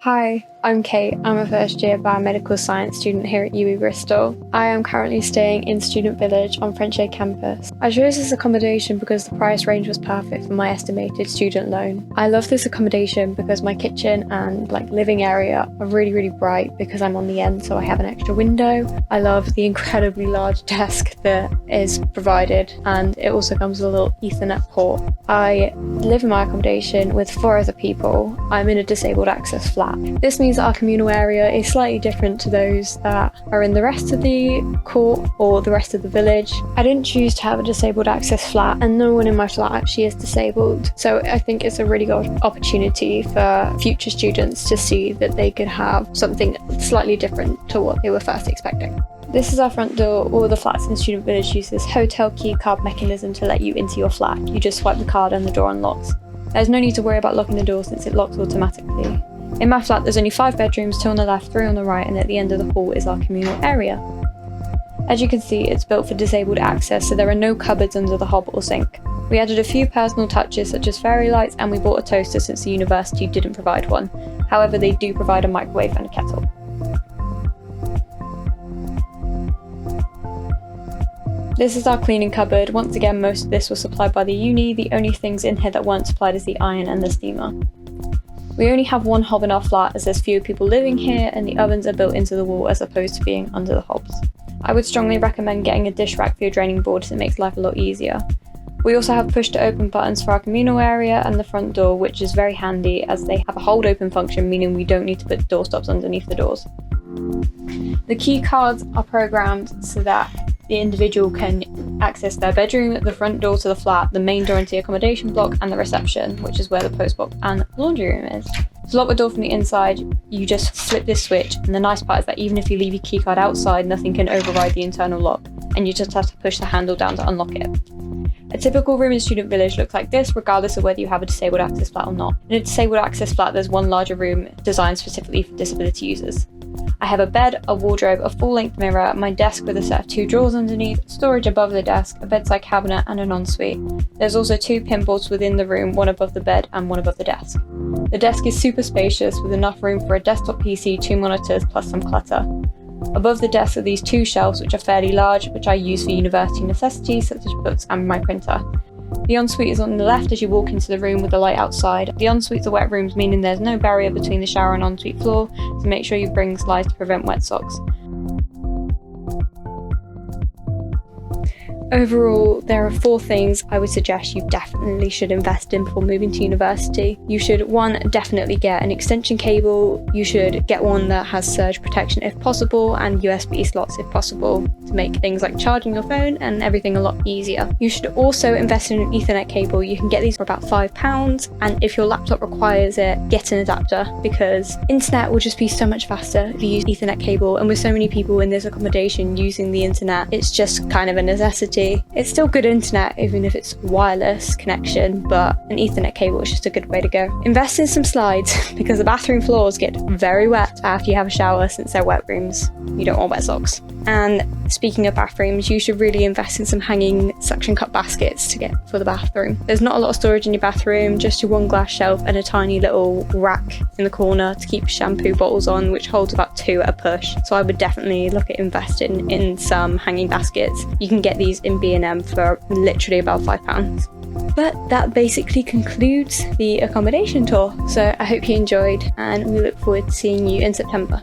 Hi, I'm Kate. I'm a first year biomedical science student here at UWE Bristol. I am currently staying in Student Village on Frenchay Campus. I chose this accommodation because the price range was perfect for my estimated student loan. I love this accommodation because my kitchen and living area are really bright because I'm on the end, so I have an extra window. I love the incredibly large desk that is provided, and it also comes with a little Ethernet port. I live in my accommodation with 4 other people. I'm in a disabled access flat. This means that our communal area is slightly different to those that are in the rest of the court or the rest of the village. I didn't choose to have a disabled access flat, and no one in my flat actually is disabled, so I think it's a really good opportunity for future students to see that they could have something slightly different to what they were first expecting. This is our front door. All the flats in Student Village use this hotel key card mechanism to let you into your flat. You just swipe the card and the door unlocks. There's no need to worry about locking the door since it locks automatically. In my flat there's only 5 bedrooms, 2 on the left, 3 on the right, and at the end of the hall is our communal area. As you can see, it's built for disabled access, so there are no cupboards under the hob or sink. We added a few personal touches such as fairy lights, and we bought a toaster since the university didn't provide one. However, they do provide a microwave and a kettle. This is our cleaning cupboard. Once again, most of this was supplied by the uni. The only things in here that weren't supplied is the iron and the steamer. We only have 1 hob in our flat as there's fewer people living here, and the ovens are built into the wall as opposed to being under the hobs. I would strongly recommend getting a dish rack for your draining board as it makes life a lot easier. We also have push to open buttons for our communal area and the front door, which is very handy as they have a hold open function, meaning we don't need to put door stops underneath the doors. The key cards are programmed so that the individual can access their bedroom, the front door to the flat, the main door into the accommodation block, and the reception, which is where the post box and laundry room is. To lock the door from the inside, you just flip this switch, and the nice part is that even if you leave your keycard outside, nothing can override the internal lock, and you just have to push the handle down to unlock it. A typical room in Student Village looks like this, regardless of whether you have a disabled access flat or not. In a disabled access flat, there's one larger room designed specifically for disability users. I have a bed, a wardrobe, a full-length mirror, my desk with a set of 2 drawers underneath, storage above the desk, a bedside cabinet, and an ensuite. There's also 2 pinboards within the room, one above the bed and one above the desk. The desk is super spacious with enough room for a desktop PC, 2 monitors, plus some clutter. Above the desk are these 2 shelves which are fairly large, which I use for university necessities such as books and my printer. The ensuite is on the left as you walk into the room with the light outside. The ensuites are wet rooms, meaning there's no barrier between the shower and ensuite floor, so make sure you bring slides to prevent wet socks. Overall, there are 4 things I would suggest you definitely should invest in before moving to university. You should, 1, definitely get an extension cable. You should get one that has surge protection if possible and USB slots if possible to make things like charging your phone and everything a lot easier. You should also invest in an Ethernet cable. You can get these for about £5, and if your laptop requires it, get an adapter because internet will just be so much faster if you use Ethernet cable, and with so many people in this accommodation using the internet, it's just kind of a necessity. It's still good internet even if it's wireless connection, but an Ethernet cable is just a good way to go. Invest in some slides because the bathroom floors get very wet after you have a shower since they're wet rooms. You don't want wet socks. And speaking of bathrooms, you should really invest in some hanging suction cup baskets to get for the bathroom. There's not a lot of storage in your bathroom, just your 1 glass shelf and a tiny little rack in the corner to keep shampoo bottles on, which holds about 2 at a push. So I would definitely look at investing in some hanging baskets. You can get these in B&M for literally about £5. But that basically concludes the accommodation tour. So I hope you enjoyed, and we look forward to seeing you in September.